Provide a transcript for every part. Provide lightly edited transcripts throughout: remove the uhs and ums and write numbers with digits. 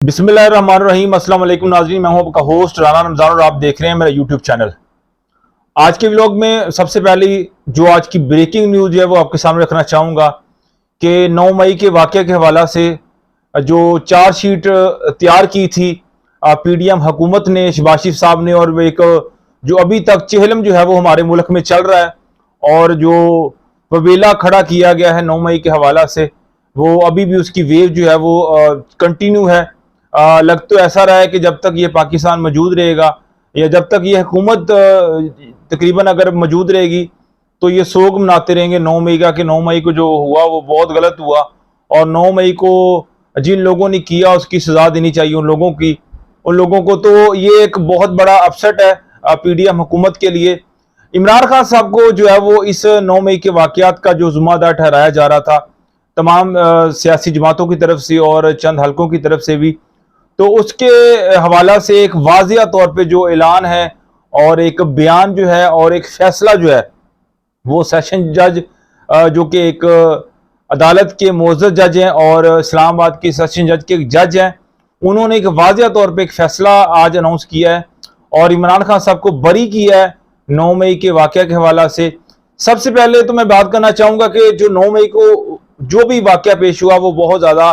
बिस्मिल्लाहिर्रहमानिर्रहीम। अस्सलाम वालेकुम नाज़रीन, मैं हूं आपका होस्ट राना रमज़ान और आप देख रहे हैं मेरा यूट्यूब चैनल। आज के व्लॉग में सबसे पहली जो आज की ब्रेकिंग न्यूज़ है वो आपके सामने रखना चाहूँगा कि 9 मई के वाक़े के हवाला से जो चार्जशीट तैयार की थी पीडीएम हुकूमत ने, शहबाज शरीफ साहब ने, और एक जो अभी तक चेहलम जो है वो हमारे मुल्क में चल रहा है और जो वबेला खड़ा किया गया है 9 मई के हवाला से, वो अभी भी उसकी वेव जो है वो कंटिन्यू है। लग तो ऐसा रहा है कि जब तक ये पाकिस्तान मौजूद रहेगा या जब तक ये हुकूमत तकरीबन अगर मौजूद रहेगी तो ये सोग मनाते रहेंगे 9 मई का कि 9 मई को जो हुआ वो बहुत गलत हुआ और 9 मई को जिन लोगों ने किया उसकी सजा देनी चाहिए उन लोगों को। तो ये एक बहुत बड़ा अपसेट है पीडीएम हुकूमत के लिए। इमरान खान साहब को जो है वो इस 9 मई के वाकयात का जो जुम्मेदार ठहराया जा रहा था तमाम सियासी जमातों की तरफ से और चंद हलकों की तरफ से भी, तो उसके हवाला से एक वाजिया तौर पे जो ऐलान है और एक बयान जो है और एक फैसला जो है वो सेशन जज जो कि एक अदालत के मोअज़्ज़ज़ जज हैं और इस्लामाबाद के सेशन जज के एक जज हैं, उन्होंने एक वाजिया तौर पे एक फैसला आज अनाउंस किया है और इमरान खान साहब को बरी किया है 9 मई के वाक़या के हवाला से। सबसे पहले तो मैं बात करना चाहूँगा कि जो 9 मई को जो भी वाक़या पेश हुआ वो बहुत ज़्यादा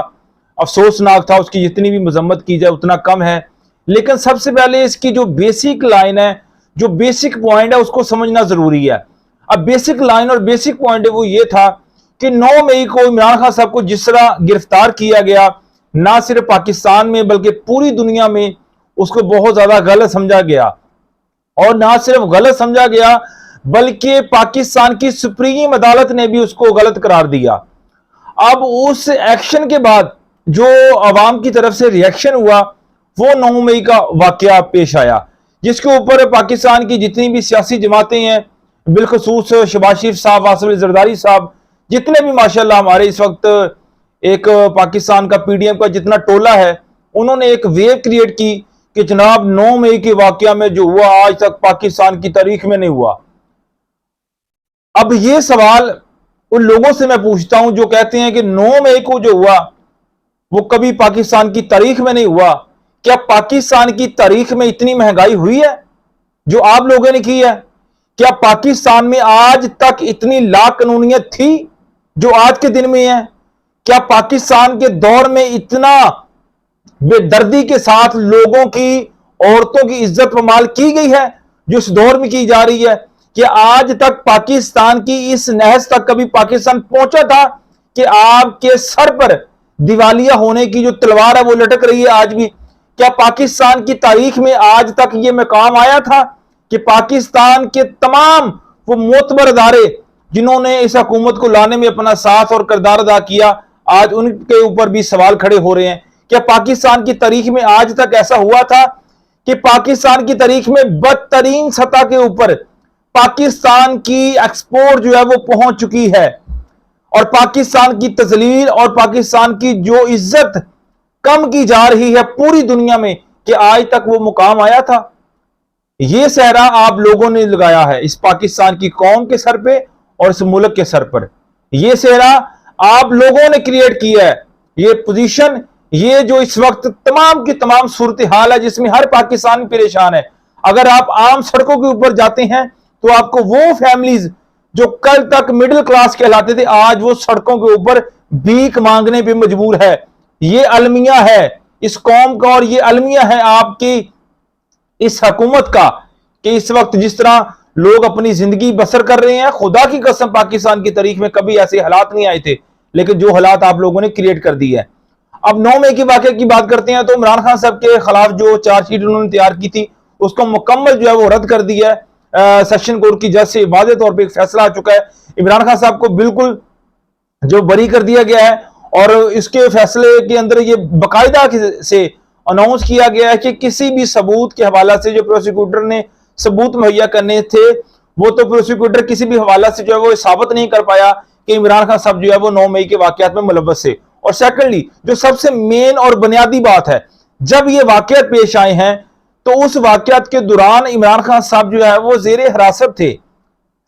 अफसोसनाक था, उसकी जितनी भी मजम्मत की जाए उतना कम है। लेकिन सबसे पहले इसकी जो बेसिक लाइन है, जो बेसिक पॉइंट है, उसको समझना ज़रूरी है। अब बेसिक लाइन और बेसिक पॉइंट है वो ये था कि 9 मई को इमरान खान साहब को जिस तरह गिरफ्तार किया गया, ना सिर्फ पाकिस्तान में बल्कि पूरी दुनिया में उसको बहुत ज़्यादा गलत समझा गया और ना सिर्फ गलत समझा गया बल्कि पाकिस्तान की सुप्रीम अदालत ने भी उसको गलत करार दिया। अब उस एक्शन के बाद जो अवाम की तरफ से रिएक्शन हुआ वो 9 मई का वाकया पेश आया, जिसके ऊपर पाकिस्तान की जितनी भी सियासी जमातें हैं, बिलखसूस शहबाज शरीफ साहब, वासिफ अली जरदारी साहब, जितने भी माशाल्लाह हमारे इस वक्त एक पाकिस्तान का पीडीएम का जितना टोला है, उन्होंने एक वेव क्रिएट की कि जनाब 9 मई के वाकया में जो हुआ आज तक पाकिस्तान की तारीख में नहीं हुआ। अब ये सवाल उन लोगों से मैं पूछता हूं जो कहते हैं कि 9 मई को जो हुआ वो कभी पाकिस्तान की तारीख में नहीं हुआ। क्या पाकिस्तान की तारीख में इतनी महंगाई हुई है जो आप लोगों ने की है? क्या पाकिस्तान में आज तक इतनी लाकानूनियत थी जो आज के दिन में है? क्या पाकिस्तान के दौर में इतना बेदर्दी के साथ लोगों की, औरतों की इज्जत पमाल की गई है जो इस दौर में की जा रही है? कि आज तक पाकिस्तान की इस नहज तक कभी पाकिस्तान पहुंचा था कि आपके सर पर दिवालिया होने की जो तलवार है वो लटक रही है आज भी? क्या पाकिस्तान की तारीख में आज तक ये मकाम आया था कि पाकिस्तान के तमाम वो मोतबर अदारे जिन्होंने इस हुकूमत को लाने में अपना साथ और किरदार अदा किया, आज उनके ऊपर भी सवाल खड़े हो रहे हैं? क्या पाकिस्तान की तारीख में आज तक ऐसा हुआ था कि पाकिस्तान की तारीख में बदतरीन सतह के ऊपर पाकिस्तान की एक्सपोर्ट जो है वो पहुंच चुकी है और पाकिस्तान की तजलील और पाकिस्तान की जो इज्जत कम की जा रही है पूरी दुनिया में, कि आज तक वो मुकाम आया था? ये सहरा आप लोगों ने लगाया है इस पाकिस्तान की कौम के सर पे और इस मुल्क के सर पर। ये सहरा आप लोगों ने क्रिएट किया है। ये पोजीशन, ये जो इस वक्त तमाम की तमाम सूरत हाल है जिसमें हर पाकिस्तानी परेशान है। अगर आप आम सड़कों के ऊपर जाते हैं तो आपको वो फैमिलीज जो कल तक मिडिल क्लास कहलाते थे आज वो सड़कों के ऊपर भीख मांगने पे मजबूर है। ये अलमिया है इस कौम का और ये अलमिया है आपकी इस हुकूमत का कि इस वक्त जिस तरह लोग अपनी जिंदगी बसर कर रहे हैं, खुदा की कसम पाकिस्तान की तारीख में कभी ऐसे हालात नहीं आए थे, लेकिन जो हालात आप लोगों ने क्रिएट कर दी है। अब 9 मई के वाकये की बात करते हैं तो इमरान खान साहब के खिलाफ जो चार्जशीट उन्होंने तैयार की थी उसको मुकम्मल जो है वो रद्द कर दिया है। सेशन कोर्ट की जज से वाज़े तौर पे एक फैसला आ चुका है। इमरान खान साहब को बिल्कुल जो बरी कर दिया गया है और इसके फैसले के अंदर ये बाकायदा से अनाउंस किया गया है कि किसी भी सबूत के हवाला से जो प्रोसिक्यूटर ने सबूत मुहैया करने थे वो तो प्रोसिक्यूटर किसी भी हवाला से जो है वो साबित नहीं कर पाया कि इमरान खान साहब जो है वो 9 मई के वाकयात में मुलव्वस है। और सेकेंडली जो सबसे मेन और बुनियादी बात है, जब ये वाकयात पेश आए हैं तो उस वाकयात के दौरान इमरान खान साहब जो है वो जेर हिरासत थे,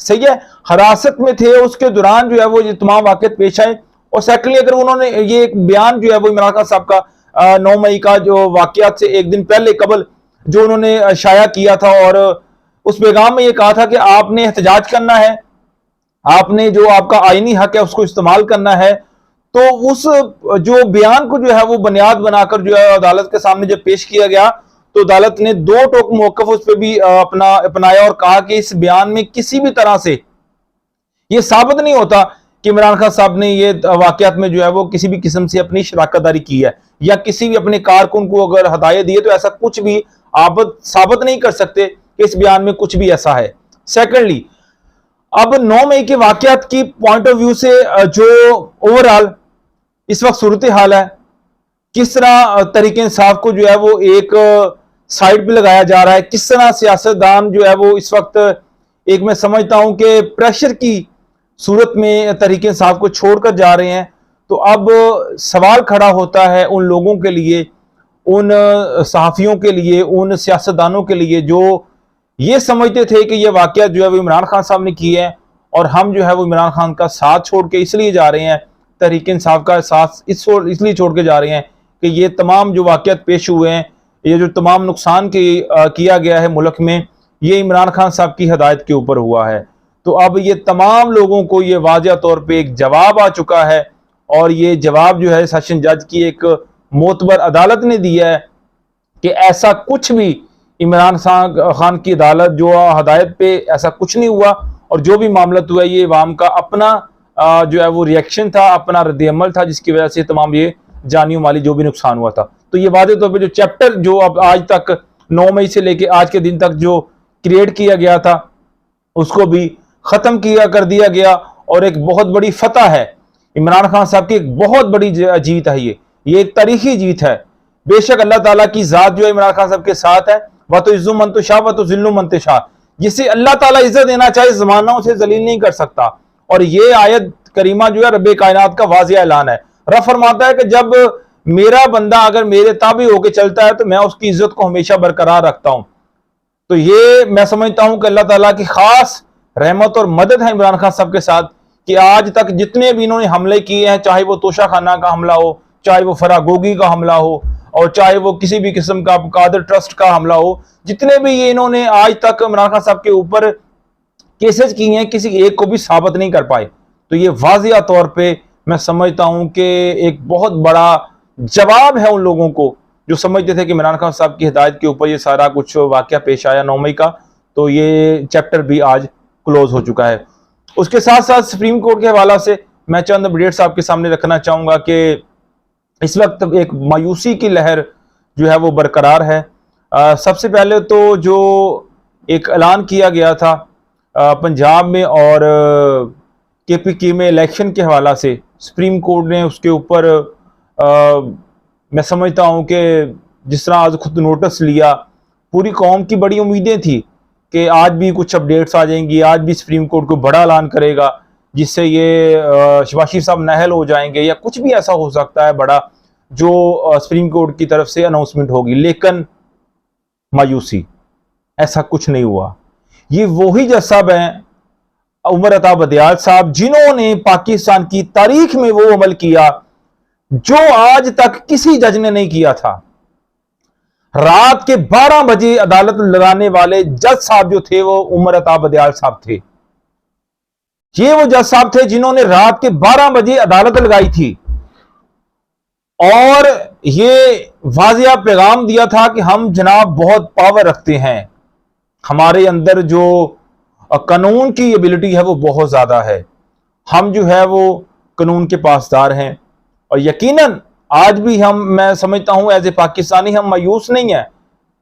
सही है, हिरासत में थे। उसके दौरान जो है वो ये तमाम वाकयात पेश आए और सेकेंडली अगर उन्होंने ये एक बयान जो है वो इमरान खान साहब का 9 मई का जो वाकयात से एक दिन पहले कबल जो उन्होंने शाया किया था, और उस पैगाम में ये कहा था कि आपने एहतजाज करना है, आपने जो आपका आईनी हक है उसको इस्तेमाल करना है। तो उस जो बयान को जो है वो बुनियाद बनाकर जो है अदालत के सामने जब पेश किया गया, तो अदालत ने दो टोक मौकफ उस पर भी अपनाया और कहा कि इस बयान में किसी भी तरह से ये साबित नहीं होता कि इमरान खान साहब ने ये वाकयात में जो है वो किसी भी किस्म से अपनी शराकतदारी की है या किसी भी अपने कारकुन को अगर हदायत दी है, तो ऐसा कुछ भी आप साबित नहीं कर सकते कि इस बयान में कुछ भी ऐसा है। सेकेंडली, अब 9 मई के वाकयात की पॉइंट ऑफ व्यू से जो ओवरऑल इस वक्त सूरत हाल है, किस तरह तरीके इंसाफ को जो है वो एक साइड पे लगाया जा रहा है, किस तरह सियासतदान जो है वो इस वक्त एक मैं समझता हूं कि प्रेशर की सूरत में तरीके इंसाफ को छोड़कर जा रहे हैं। तो अब सवाल खड़ा होता है उन लोगों के लिए, उन सहाफियों के लिए, उन सियासतदानों के लिए जो ये समझते थे कि ये वाकया जो है वो इमरान खान साहब ने किए हैं और हम जो है वो इमरान खान का साथ छोड़ के इसलिए जा रहे हैं, तहरीक इंसाफ का साथ इसलिए छोड़ के जा रहे हैं कि ये तमाम जो वाकयात पेश हुए हैं, ये जो तमाम नुकसान किया गया है मुल्क में, ये इमरान खान साहब की हदायत के ऊपर हुआ है। तो अब ये तमाम लोगों को ये वाज़ेह तौर पे एक जवाब आ चुका है, और ये जवाब जो है सेशन जज की एक मोतबर अदालत ने दिया है कि ऐसा कुछ भी इमरान खान की अदालत जो हदायत पे ऐसा कुछ नहीं हुआ, और जो भी मामला हुआ ये इवाम का अपना जो है वो रिएक्शन था, अपना रद्द-ए-अमल था, जिसकी वजह से तमाम ये जानी माली जो भी नुकसान हुआ था। तो ये वाज़ेह तौर पे जो चैप्टर जो अब आज तक 9 मई से लेके आज के दिन तक जो क्रिएट किया गया था उसको भी खत्म कर दिया गया, और एक बहुत बड़ी फतह है इमरान खान साहब की, एक बहुत बड़ी जीत है। ये एक तारीखी जीत है। बेशक अल्लाह ताला की जात जो है इमरान खान साहब के साथ है, वह तो इज्जु मन शाह व तो जिल्लु मन शाह, जिसे अल्लाह ताला इज्जत देना चाहे जमाना उसे जलील नहीं कर सकता। और ये आयत करीमा जो है रब्बे कायनात का वाज़ेह ऐलान है। रब फरमाता है कि जब मेरा बंदा अगर मेरे ताबे होकर चलता है तो मैं उसकी इज्जत को हमेशा बरकरार रखता हूं। तो ये मैं समझता हूं कि अल्लाह ताला की खास रहमत और मदद है इमरान खान साहब के साथ, कि आज तक जितने भी इन्होंने हमले किए हैं, चाहे वो तोशा खाना का हमला हो, चाहे वो फरागोगी का हमला हो, और चाहे वो किसी भी किस्म का कादर ट्रस्ट का हमला हो, जितने भी ये इन्होंने आज तक इमरान खान साहब के ऊपर केसेस किए हैं, किसी एक को भी साबित नहीं कर पाए। तो ये वाज़ेह तौर पे मैं समझता हूं कि एक बहुत बड़ा जवाब है उन लोगों को जो समझते थे कि इमरान खान साहब की हिदायत के ऊपर ये सारा कुछ वाकया पेश आया 9 मई का। तो ये चैप्टर भी आज क्लोज हो चुका है। उसके साथ साथ सुप्रीम कोर्ट के हवाला से मैं चंद अपडेट्स आपके सामने रखना चाहूंगा कि इस वक्त एक मायूसी की लहर जो है वो बरकरार है। सबसे पहले तो जो एक ऐलान किया गया था पंजाब में और KPK में इलेक्शन के हवाला से, सुप्रीम कोर्ट ने उसके ऊपर मैं समझता हूं कि जिस तरह आज खुद नोटिस लिया, पूरी कौम की बड़ी उम्मीदें थी कि आज भी कुछ अपडेट्स आ जाएंगी, आज भी सुप्रीम कोर्ट को बड़ा ऐलान करेगा जिससे ये शहबाज शरीफ साहब नाअहल हो जाएंगे, या कुछ भी ऐसा हो सकता है बड़ा जो सुप्रीम कोर्ट की तरफ से अनाउंसमेंट होगी। लेकिन मायूसी, ऐसा कुछ नहीं हुआ। ये वही जज साहब हैं, उमर अता बदियाल साहब, जिन्होंने पाकिस्तान की तारीख में वो अमल किया जो आज तक किसी जज ने नहीं किया था। रात के 12 बजे अदालत लगाने वाले जज साहब जो थे वो उमर अता बदियाल साहब थे। ये वो जज साहब थे जिन्होंने रात के 12 बजे अदालत लगाई थी और ये वाज़ेह पैगाम दिया था कि हम जनाब बहुत पावर रखते हैं, हमारे अंदर जो कानून की एबिलिटी है वो बहुत ज्यादा है, हम जो है वो कानून के पासदार हैं। और यकीनन आज भी हम, मैं समझता हूं एज ए पाकिस्तानी, हम मायूस नहीं है,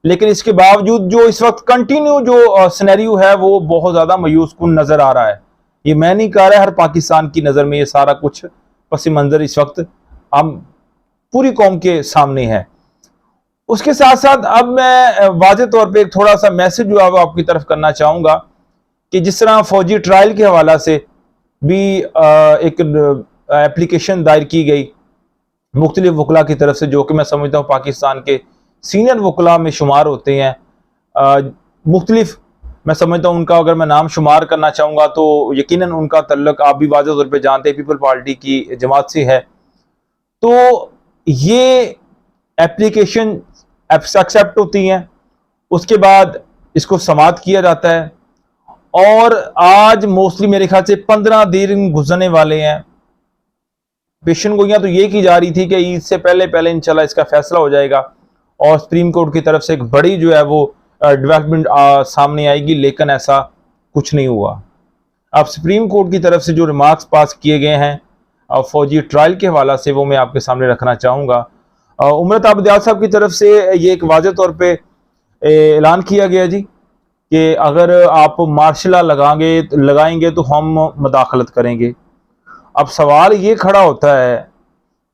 लेकिन इसके बावजूद जो इस वक्त कंटिन्यू जो सिनेरियो है वो बहुत ज्यादा मायूस कुन नजर आ रहा है। ये मैं नहीं कह रहा, हर पाकिस्तान की नजर में ये सारा कुछ पस मंजर इस वक्त हम पूरी कौम के सामने है। उसके साथ साथ अब मैं वाज़ेह तौर पे एक थोड़ा सा मैसेज जो है वो आपकी तरफ करना चाहूंगा कि जिस तरह फौजी ट्रायल के हवाला से भी एक एप्लीकेशन दायर की गई मुख्तलिफ वकला की तरफ से, जो कि मैं समझता हूँ पाकिस्तान के सीनियर वकला में शुमार होते हैं। मुख्तलिफ मैं समझता हूँ उनका अगर मैं नाम शुमार करना चाहूँगा तो यकीनन उनका तल्लुक आप भी वाज़ेह तौर पर जानते हैं पीपल पार्टी की जमात से है। तो ये एप्लीकेशन एक्सेप्ट होती हैं, उसके बाद इसको समाप्त किया जाता है और आज मोस्टली मेरे ख्याल से 15 दिन गुजरने वाले हैं। पेशन गोइयां तो ये की जा रही थी कि ईद से पहले पहले इंशाल्लाह इसका फैसला हो जाएगा और सुप्रीम कोर्ट की तरफ से एक बड़ी जो है वो डेवलपमेंट सामने आएगी, लेकिन ऐसा कुछ नहीं हुआ। अब सुप्रीम कोर्ट की तरफ से जो रिमार्क्स पास किए गए हैं फौजी ट्रायल के हवाला से, वो मैं आपके सामने रखना चाहूँगा। उमरत आबदियाल साहब की तरफ से ये एक वाज़ेह तौर पे ऐलान किया गया जी कि अगर आप मार्शल लॉ लगाएंगे तो हम मुदाखलत करेंगे। अब सवाल ये खड़ा होता है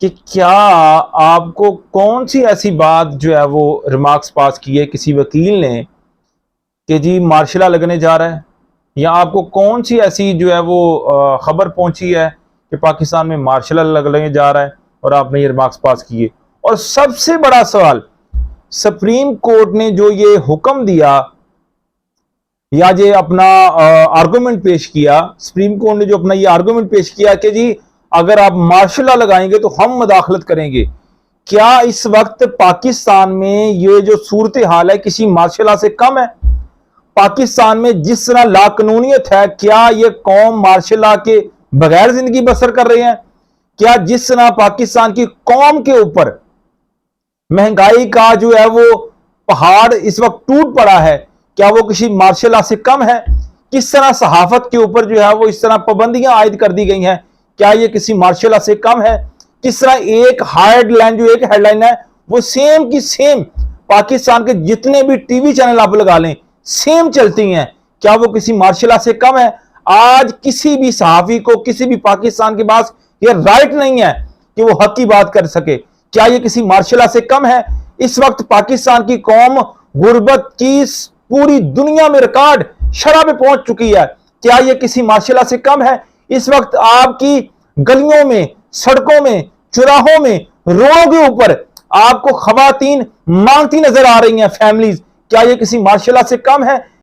कि क्या आपको कौन सी ऐसी बात जो है वो रिमार्क्स पास की है किसी वकील ने कि जी मार्शल लॉ लगने जा रहा है, या आपको कौन सी ऐसी जो है वो खबर पहुंची है कि पाकिस्तान में मार्शल लॉ लगने जा रहा है और आपने ये रिमार्क्स पास किए। और सबसे बड़ा सवाल, सुप्रीम कोर्ट ने जो ये हुक्म दिया या ये अपना आर्गुमेंट पेश किया, सुप्रीम कोर्ट ने जो अपना ये आर्गुमेंट पेश किया कि जी अगर आप मार्शल लॉ लगाएंगे तो हम मुदाखलत करेंगे, क्या इस वक्त पाकिस्तान में ये जो सूरत हाल है किसी मार्शल लॉ से कम है? पाकिस्तान में जिस तरह लाकानूनियत है, क्या ये कौम मार्शल लॉ के बगैर जिंदगी बसर कर रहे हैं? क्या जिस तरह पाकिस्तान की कौम के ऊपर महंगाई का जो है वो पहाड़ इस वक्त टूट पड़ा है, क्या वो किसी मार्शल लॉ से कम है? किस तरह सहाफत के ऊपर जो है वो इस तरह पाबंदियां आयद कर दी गई हैं, क्या ये किसी मार्शल लॉ से कम है? किस तरह एक हेडलाइन जो एक हेडलाइन है वो सेम की सेम पाकिस्तान के जितने भी टीवी चैनल आप लगा लें सेम चलती हैं, क्या वो किसी मार्शल लॉ से कम है? आज किसी भी सहाफी को, किसी भी पाकिस्तान के पास ये राइट नहीं है कि वो हक की बात कर सके। क्या ये किसी मार्शल लॉ से कम है? इस वक्त पाकिस्तान की कौम गुर्बत की पूरी दुनिया में रिकॉर्ड शरह पे पहुंच चुकी है, क्या ये किसी मार्शल लॉ से कम है? इस वक्त आपकी गलियों में, सड़कों में, चौराहों में, रोडों के ऊपर आपको खवातीन मांगती नजर आ रही हैं, फैमिलीज, क्या ये किसी मार्शल लॉ से कम है?